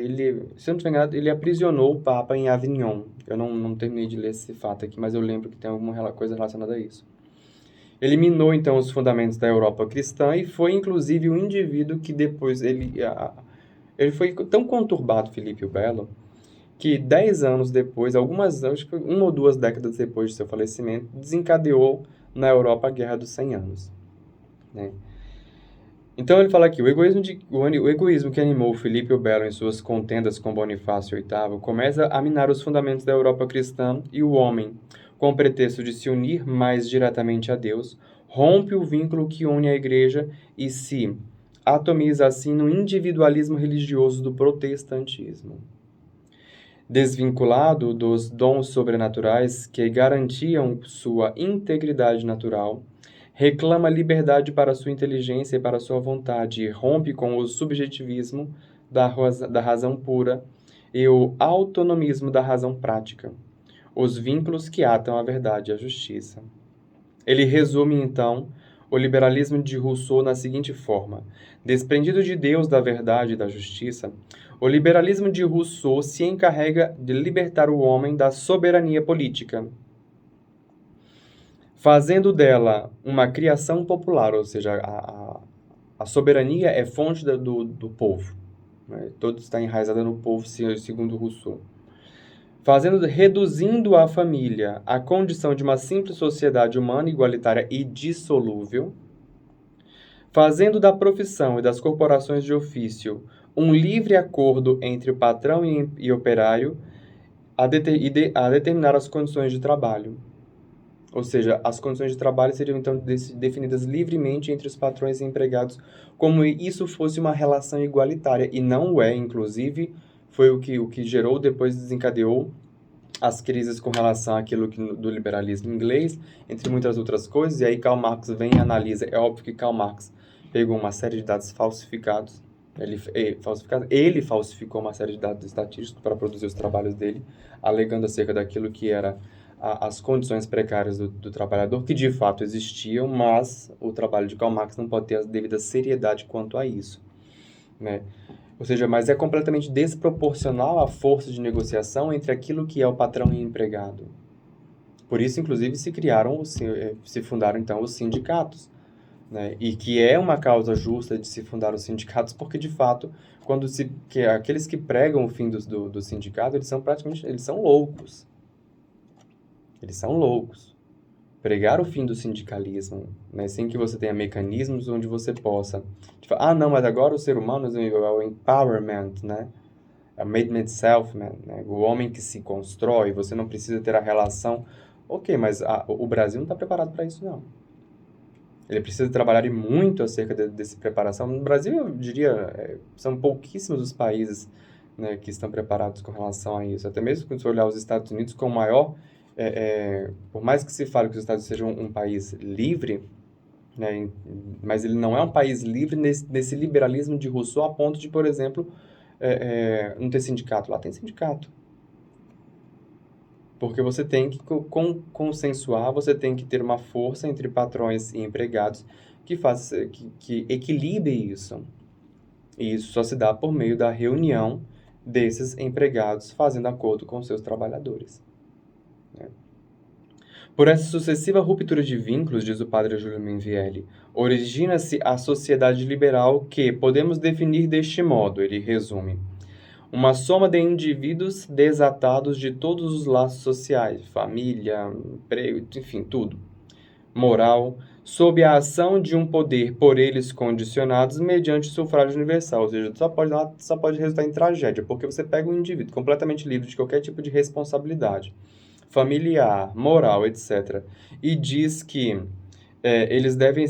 Se eu não estiver enganado, ele aprisionou o Papa em Avignon. Eu não terminei de ler esse fato aqui, mas eu lembro que tem alguma coisa relacionada a isso. Eliminou, então, os fundamentos da Europa cristã e foi, inclusive, um indivíduo que depois... Ele foi tão conturbado, Filipe o Belo, que 10 anos depois, acho que 1 ou 2 décadas depois de seu falecimento, desencadeou na Europa a Guerra dos 100 Anos, né? Então ele fala aqui, o egoísmo que animou Filipe o Belo em suas contendas com Bonifácio VIII começa a minar os fundamentos da Europa cristã e o homem, com o pretexto de se unir mais diretamente a Deus, rompe o vínculo que une a Igreja e se atomiza assim no individualismo religioso do protestantismo. Desvinculado dos dons sobrenaturais que garantiam sua integridade natural, reclama liberdade para sua inteligência e para sua vontade e rompe com o subjetivismo da razão pura e o autonomismo da razão prática, os vínculos que atam a verdade e a justiça. Ele resume, então, o liberalismo de Rousseau na seguinte forma: desprendido de Deus, da verdade e da justiça, o liberalismo de Rousseau se encarrega de libertar o homem da soberania política, fazendo dela uma criação popular, ou seja, a soberania é fonte do povo, né? Tudo está enraizado no povo, segundo Rousseau. Reduzindo a família à condição de uma simples sociedade humana, igualitária e dissolúvel, fazendo da profissão e das corporações de ofício um livre acordo entre o patrão e operário a determinar as condições de trabalho. Ou seja, as condições de trabalho seriam então definidas livremente entre os patrões e empregados, como isso fosse uma relação igualitária, e não é, inclusive, foi o que gerou, depois desencadeou as crises com relação àquilo do liberalismo inglês, entre muitas outras coisas, e aí Karl Marx vem e analisa. É óbvio que Karl Marx pegou uma série de dados falsificados, ele falsificou uma série de dados estatísticos para produzir os trabalhos dele, alegando acerca daquilo que era as condições precárias do trabalhador, que de fato existiam, mas o trabalho de Karl Marx não pode ter a devida seriedade quanto a isso, né? Ou seja, mas é completamente desproporcional a força de negociação entre aquilo que é o patrão e o empregado. Por isso, inclusive, se fundaram, então, os sindicatos, né? E que é uma causa justa de se fundar os sindicatos, porque, de fato, aqueles que pregam o fim do sindicato, eles são loucos. Eles são loucos. Pregar o fim do sindicalismo, né, sem que você tenha mecanismos onde você possa... não, mas agora o ser humano é o empowerment, né? É o made self-man, né? O homem que se constrói, você não precisa ter a relação... Ok, mas o Brasil não está preparado para isso, não. Ele precisa trabalhar muito acerca dessa preparação. No Brasil, eu diria, são pouquíssimos os países, né, que estão preparados com relação a isso. Até mesmo quando você olhar os Estados Unidos com o maior... por mais que se fale que os Estados Unidos sejam um país livre, né, mas ele não é um país livre nesse liberalismo de Rousseau a ponto de, por exemplo, não ter sindicato. Lá tem sindicato. Porque você tem que consensuar, você tem que ter uma força entre patrões e empregados que equilibre isso. E isso só se dá por meio da reunião desses empregados fazendo acordo com seus trabalhadores. Por essa sucessiva ruptura de vínculos, diz o padre Júlio Menvielli, origina-se a sociedade liberal que podemos definir deste modo, ele resume: uma soma de indivíduos desatados de todos os laços sociais, família, emprego, enfim, tudo, moral, sob a ação de um poder por eles condicionados mediante sufrágio universal, ou seja, só pode resultar em tragédia, porque você pega um indivíduo completamente livre de qualquer tipo de responsabilidade, familiar, moral, etc., e diz que eles devem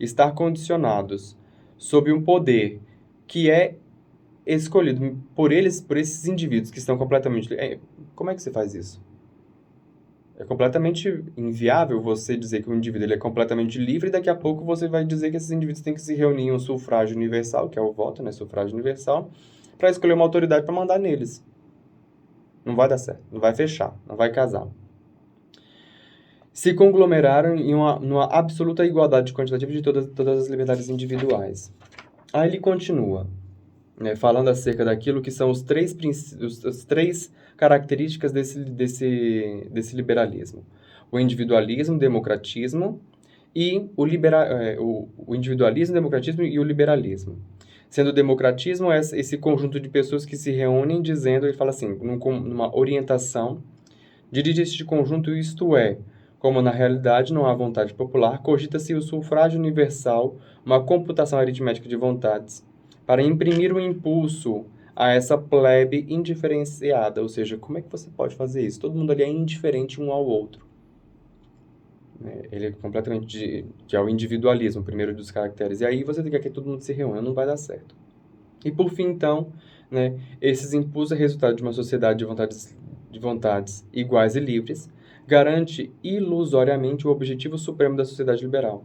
estar condicionados sob um poder que é escolhido por esses indivíduos que estão completamente... Como é que você faz isso? É completamente inviável você dizer que o indivíduo ele é completamente livre e daqui a pouco você vai dizer que esses indivíduos têm que se reunir em um sufrágio universal, que é o voto, né, sufrágio universal, para escolher uma autoridade para mandar neles. Não vai dar certo, não vai fechar, não vai casar. Se conglomeraram numa absoluta igualdade quantitativa de todas as liberdades individuais. Aí ele continua, né, falando acerca daquilo que são as três características desse liberalismo. o individualismo, o democratismo e o individualismo, o democratismo e o liberalismo. Sendo o democratismo esse conjunto de pessoas que se reúnem dizendo, ele fala assim, numa orientação, dirige este conjunto, isto é, como na realidade não há vontade popular, cogita-se o sufrágio universal, uma computação aritmética de vontades, para imprimir um impulso a essa plebe indiferenciada. Ou seja, como é que você pode fazer isso? Todo mundo ali é indiferente um ao outro. Ele é completamente que é o individualismo, o primeiro dos caracteres. E aí você tem que todo mundo se reúna, não vai dar certo. E por fim, então, esses impulsos é resultado de uma sociedade de vontades iguais e livres, garante ilusoriamente o objetivo supremo da sociedade liberal,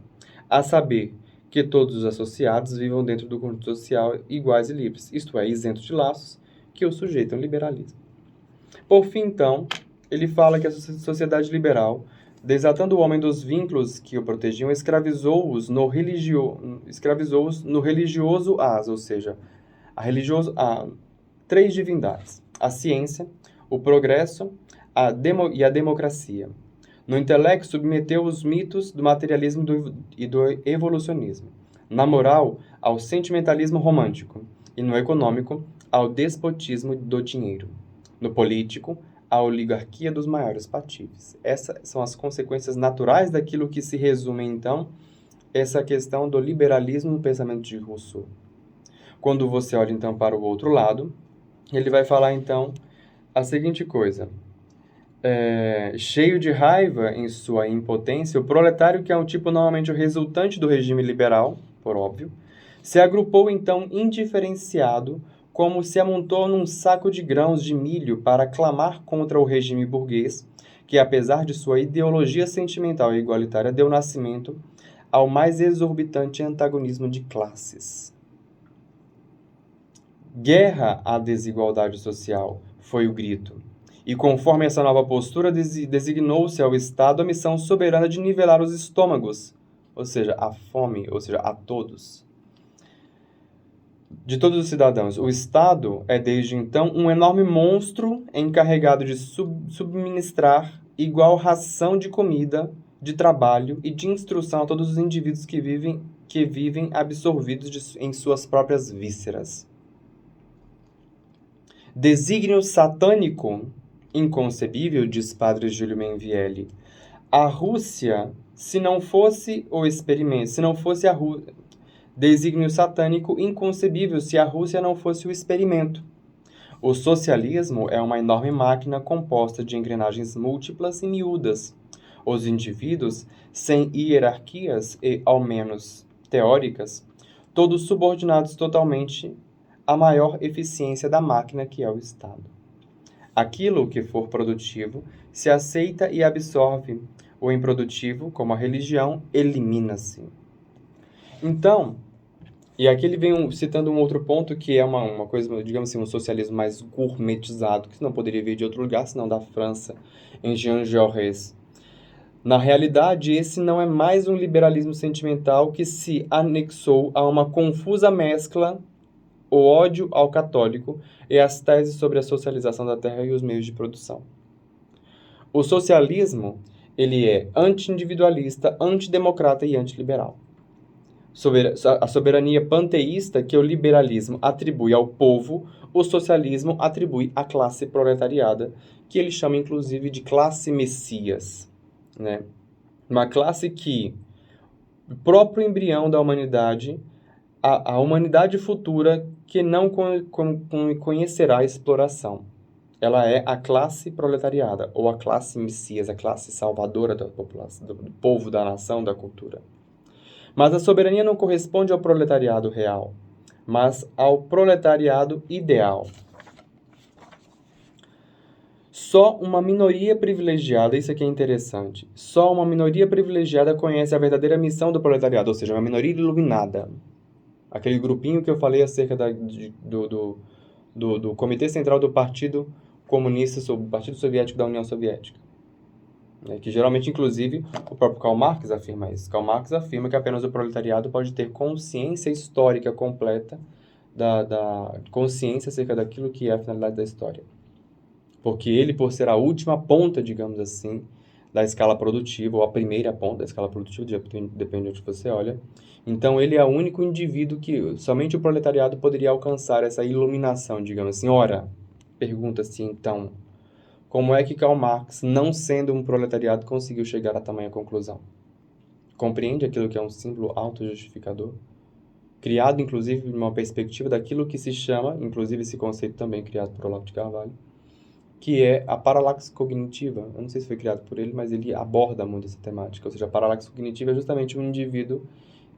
a saber, que todos os associados vivam dentro do conjunto social iguais e livres, isto é, isentos de laços que o sujeitam ao liberalismo. Por fim, então, ele fala que a sociedade liberal, desatando o homem dos vínculos que o protegiam, escravizou-os no religioso as, ou seja, a três divindades: a ciência, o progresso e a democracia. No intelecto, submeteu os mitos do materialismo e do evolucionismo. Na moral, ao sentimentalismo romântico. E no econômico, ao despotismo do dinheiro. No político, à oligarquia dos maiores patifes. Essas são as consequências naturais daquilo que se resume, então, essa questão do liberalismo no pensamento de Rousseau. Quando você olha, então, para o outro lado, ele vai falar, então, a seguinte coisa. Cheio de raiva em sua impotência, o proletário, que é um tipo normalmente o resultante do regime liberal, por óbvio, se agrupou então indiferenciado, como se amontou num saco de grãos de milho para clamar contra o regime burguês, que apesar de sua ideologia sentimental e igualitária, deu nascimento ao mais exorbitante antagonismo de classes. Guerra à desigualdade social, foi o grito. E conforme essa nova postura, designou-se ao Estado a missão soberana de nivelar os estômagos, ou seja, a fome, ou seja, a todos, de todos os cidadãos. O Estado é, desde então, um enorme monstro encarregado de subministrar igual ração de comida, de trabalho e de instrução a todos os indivíduos que vivem absorvidos em suas próprias vísceras. Desígnio satânico inconcebível, diz padre Júlio Menvielli. A Rússia, se não fosse o experimento, se não fosse a Rússia, desígnio satânico inconcebível se a Rússia não fosse o experimento. O socialismo é uma enorme máquina composta de engrenagens múltiplas e miúdas. Os indivíduos, sem hierarquias e, ao menos, teóricas, todos subordinados totalmente à maior eficiência da máquina que é o Estado. Aquilo que for produtivo se aceita e absorve. O improdutivo, como a religião, elimina-se. Então, e aqui ele vem citando um outro ponto que é uma coisa, digamos assim, um socialismo mais gourmetizado, que não poderia vir de outro lugar, senão da França, em Jean Jaurès. Na realidade, esse não é mais um liberalismo sentimental que se anexou a uma confusa mescla, o ódio ao católico e as teses sobre a socialização da terra e os meios de produção. O socialismo, ele é anti-individualista, antidemocrata e antiliberal. A soberania panteísta que o liberalismo atribui ao povo, o socialismo atribui à classe proletariada, que ele chama inclusive de classe messias, Uma classe que, o próprio embrião da humanidade, a humanidade futura que não conhecerá a exploração. Ela é a classe proletariada, ou a classe messias, a classe salvadora da população, do povo, da nação, da cultura. Mas a soberania não corresponde ao proletariado real, mas ao proletariado ideal. Só uma minoria privilegiada, isso aqui é interessante, só uma minoria privilegiada conhece a verdadeira missão do proletariado, ou seja, uma minoria iluminada. Aquele grupinho que eu falei acerca do Comitê Central do Partido Comunista, do Partido Soviético da União Soviética. Que geralmente, inclusive, o próprio Karl Marx afirma isso. Karl Marx afirma que apenas o proletariado pode ter consciência histórica completa, da consciência acerca daquilo que é a finalidade da história. Porque ele, por ser a última ponta, digamos assim, da escala produtiva, ou a primeira ponta da escala produtiva, depende de onde você olha. Então, ele é o único indivíduo que somente o proletariado poderia alcançar essa iluminação, digamos assim. Ora, pergunta-se então, como é que Karl Marx, não sendo um proletariado, conseguiu chegar a tamanha conclusão? Compreende aquilo que é um símbolo autojustificador? Criado, inclusive, de uma perspectiva daquilo que se chama, inclusive esse conceito também criado por Olavo de Carvalho, que é a paralaxe cognitiva. Eu não sei se foi criado por ele, mas ele aborda muito essa temática. Ou seja, a paralaxe cognitiva é justamente um indivíduo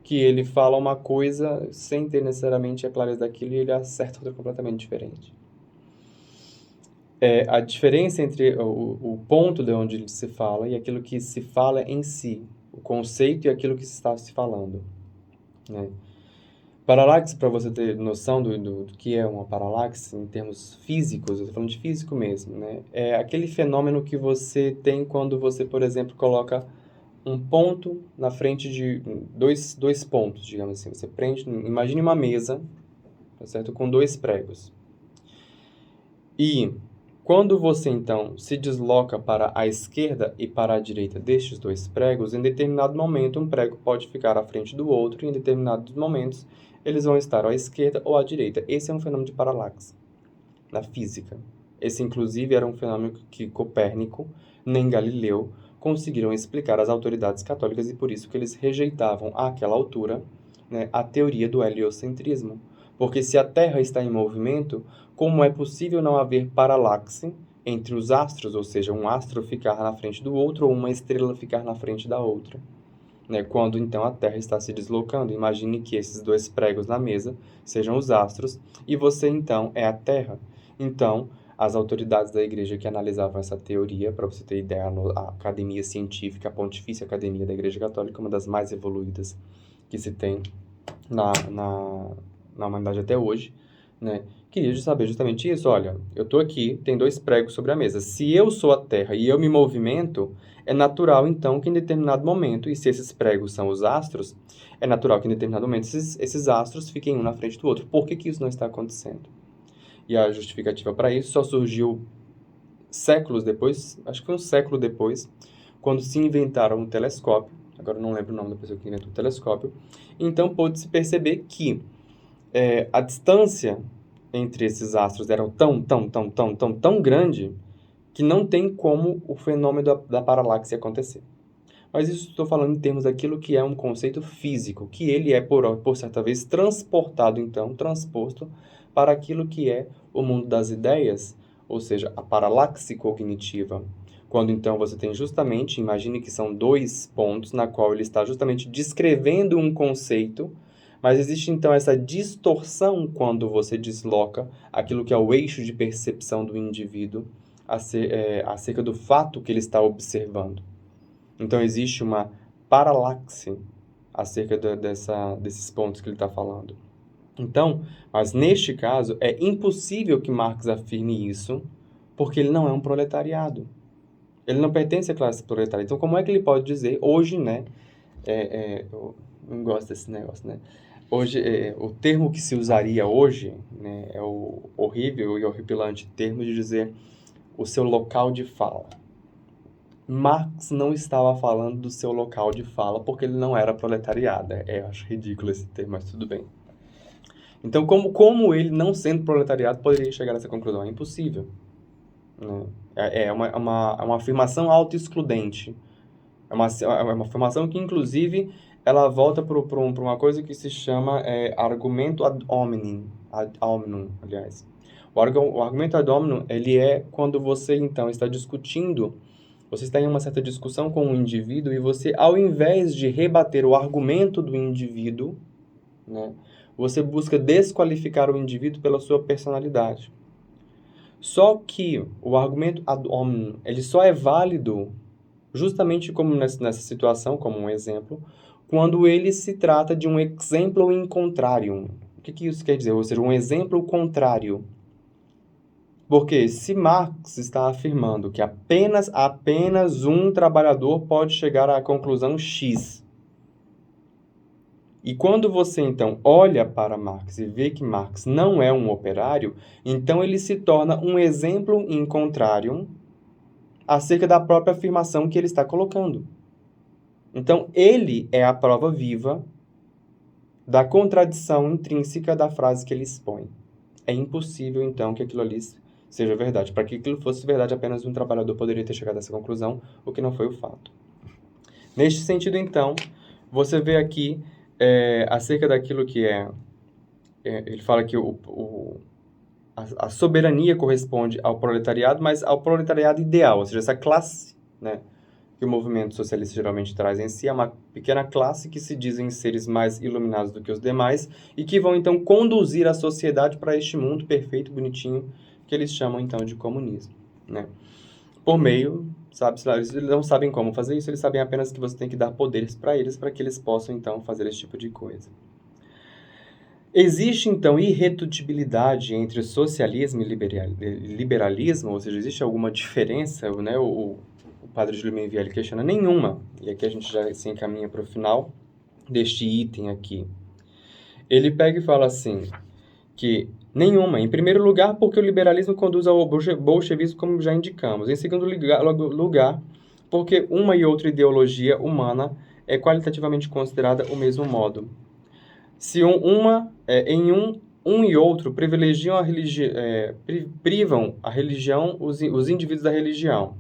que ele fala uma coisa sem ter necessariamente a clareza daquilo e ele acerta outra completamente diferente. A diferença entre o ponto de onde se fala e aquilo que se fala em si, o conceito e aquilo que se está se falando, né? Paralaxe, para você ter noção do que é uma paralaxe em termos físicos, eu estou falando de físico mesmo, né? É aquele fenômeno que você tem quando você, por exemplo, coloca um ponto na frente de dois pontos, digamos assim. Você prende, imagine uma mesa, tá certo? Com 2 pregos. E quando você, então, se desloca para a esquerda e para a direita destes 2 pregos, em determinado momento um prego pode ficar à frente do outro e em determinados momentos eles vão estar à esquerda ou à direita. Esse é um fenômeno de paralaxe na física. Esse, inclusive, era um fenômeno que Copérnico, nem Galileu, conseguiram explicar às autoridades católicas e por isso que eles rejeitavam, àquela altura, né, a teoria do heliocentrismo. Porque se a Terra está em movimento, como é possível não haver paralaxe entre os astros, ou seja, um astro ficar na frente do outro ou uma estrela ficar na frente da outra? Né? Quando então a Terra está se deslocando, imagine que esses 2 pregos na mesa sejam os astros e você então é a Terra. Então, as autoridades da igreja que analisavam essa teoria, para você ter ideia, a Academia Científica, a Pontifícia Academia da Igreja Católica, uma das mais evoluídas que se tem na humanidade até hoje, né? Queria saber justamente isso. Olha, eu estou aqui, tem 2 pregos sobre a mesa. Se eu sou a Terra e eu me movimento, é natural, então, que em determinado momento, e se esses pregos são os astros, é natural que em determinado momento esses astros fiquem um na frente do outro. Por que isso não está acontecendo? E a justificativa para isso só surgiu séculos depois, acho que foi um século depois, quando se inventaram um telescópio. Agora eu não lembro o nome da pessoa que inventou o telescópio. Então pôde-se perceber que a distância entre esses astros era tão grande que não tem como o fenômeno da paralaxe acontecer. Mas isso estou falando em termos daquilo que é um conceito físico, que ele é, por certa vez, transportado, então, transposto para aquilo que é o mundo das ideias, ou seja, a paralaxe cognitiva. Quando, então, você tem justamente, imagine que são 2 pontos na qual ele está justamente descrevendo um conceito, mas existe, então, essa distorção quando você desloca aquilo que é o eixo de percepção do indivíduo acerca do fato que ele está observando. Então, existe uma paralaxe acerca desses pontos que ele está falando. Então, mas neste caso, é impossível que Marx afirme isso, porque ele não é um proletariado. Ele não pertence à classe proletária. Então, como é que ele pode dizer, hoje, né, eu não gosto desse negócio, né? Hoje, o termo que se usaria hoje, né, é o horrível e horripilante termo de dizer o seu local de fala. Marx não estava falando do seu local de fala porque ele não era proletariado. Eu acho ridículo esse termo, mas tudo bem. Então, como ele, não sendo proletariado, poderia chegar a essa conclusão? É impossível. Né? É uma afirmação auto-excludente. É uma afirmação que, inclusive, ela volta para uma coisa que se chama argumento ad hominem, aliás. O argumento ad hominem, ele é quando você, então, está discutindo, você está em uma certa discussão com um indivíduo e você, ao invés de rebater o argumento do indivíduo, né, você busca desqualificar o indivíduo pela sua personalidade. Só que o argumento ad hominem, ele só é válido, justamente como nessa situação, como um exemplo, quando ele se trata de um exemplo in contrarium. O que isso quer dizer? Ou seja, um exemplo contrário. Porque se Marx está afirmando que apenas um trabalhador pode chegar à conclusão X, e quando você, então, olha para Marx e vê que Marx não é um operário, então ele se torna um exemplo in contrarium, acerca da própria afirmação que ele está colocando. Então, ele é a prova viva da contradição intrínseca da frase que ele expõe. É impossível, então, que aquilo ali seja verdade. Para que aquilo fosse verdade, apenas um trabalhador poderia ter chegado a essa conclusão, o que não foi o fato. Neste sentido, então, você vê aqui acerca daquilo que ele fala que a soberania corresponde ao proletariado, mas ao proletariado ideal, ou seja, essa classe, né, que o movimento socialista geralmente traz em si, é uma pequena classe que se dizem seres mais iluminados do que os demais e que vão, então, conduzir a sociedade para este mundo perfeito, bonitinho, que eles chamam, então, de comunismo, né? Por meio, eles não sabem como fazer isso, eles sabem apenas que você tem que dar poderes para que eles possam, então, fazer esse tipo de coisa. Existe, então, irredutibilidade entre socialismo e liberalismo, ou seja, existe alguma diferença, né? O padre Júlio Menvielli questiona nenhuma, e aqui a gente já se encaminha para o final deste item aqui. Ele pega e fala assim, que nenhuma, em primeiro lugar, porque o liberalismo conduz ao bolchevismo, como já indicamos. Em segundo lugar, porque uma e outra ideologia humana é qualitativamente considerada o mesmo modo. Se um e outro privilegiam privam a religião, os indivíduos da religião.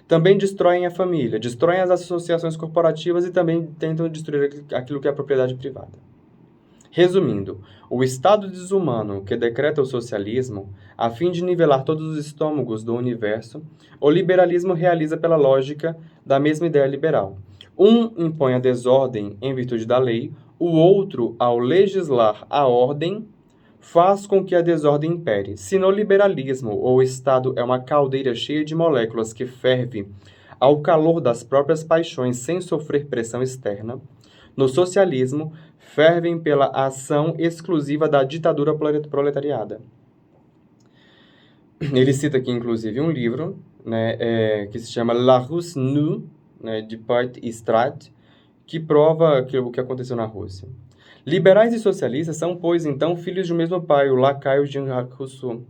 Também destroem a família, destroem as associações corporativas e também tentam destruir aquilo que é a propriedade privada. Resumindo, o estado desumano que decreta o socialismo, a fim de nivelar todos os estômagos do universo, o liberalismo realiza pela lógica da mesma ideia liberal. Um impõe a desordem em virtude da lei, o outro, ao legislar a ordem, faz com que a desordem impere. Se no liberalismo o Estado é uma caldeira cheia de moléculas que ferve ao calor das próprias paixões sem sofrer pressão externa, no socialismo fervem pela ação exclusiva da ditadura proletariada. Ele cita aqui, inclusive, um livro, né, que se chama La Russe Nue, né, de Part Strat, que prova o que aconteceu na Rússia. Liberais e socialistas são, pois, então, filhos de um mesmo pai, o lacaio de Jean-Jacques Rousseau.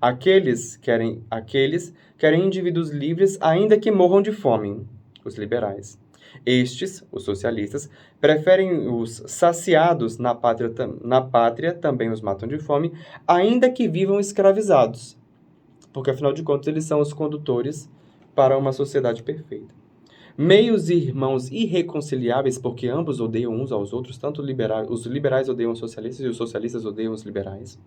Aqueles querem indivíduos livres, ainda que morram de fome, os liberais. Estes, os socialistas, preferem os saciados na pátria, também os matam de fome, ainda que vivam escravizados, porque, afinal de contas, eles são os condutores para uma sociedade perfeita. Meios irmãos irreconciliáveis, porque ambos odeiam uns aos outros, tanto os liberais odeiam os socialistas e os socialistas odeiam os liberais.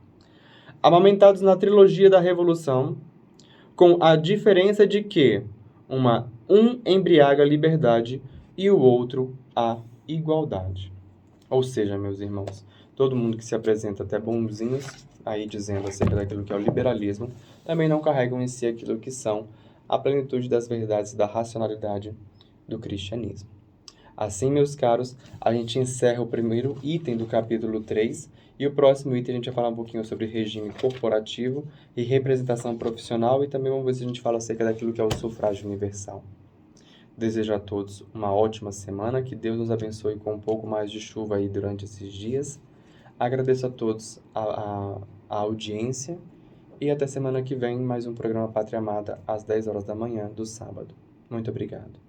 Amamentados na trilogia da Revolução, com a diferença de que um embriaga a liberdade e o outro a igualdade. Ou seja, meus irmãos, todo mundo que se apresenta até bonzinhos, aí dizendo acerca daquilo que é o liberalismo, também não carregam em si aquilo que são a plenitude das verdades da racionalidade do cristianismo. Assim, meus caros, a gente encerra o primeiro item do capítulo 3 e o próximo item a gente vai falar um pouquinho sobre regime corporativo e representação profissional e também vamos ver se a gente fala acerca daquilo que é o sufrágio universal. Desejo a todos uma ótima semana, que Deus nos abençoe com um pouco mais de chuva aí durante esses dias. Agradeço a todos a audiência e até semana que vem mais um programa Pátria Amada às 10 horas da manhã do sábado. Muito obrigado.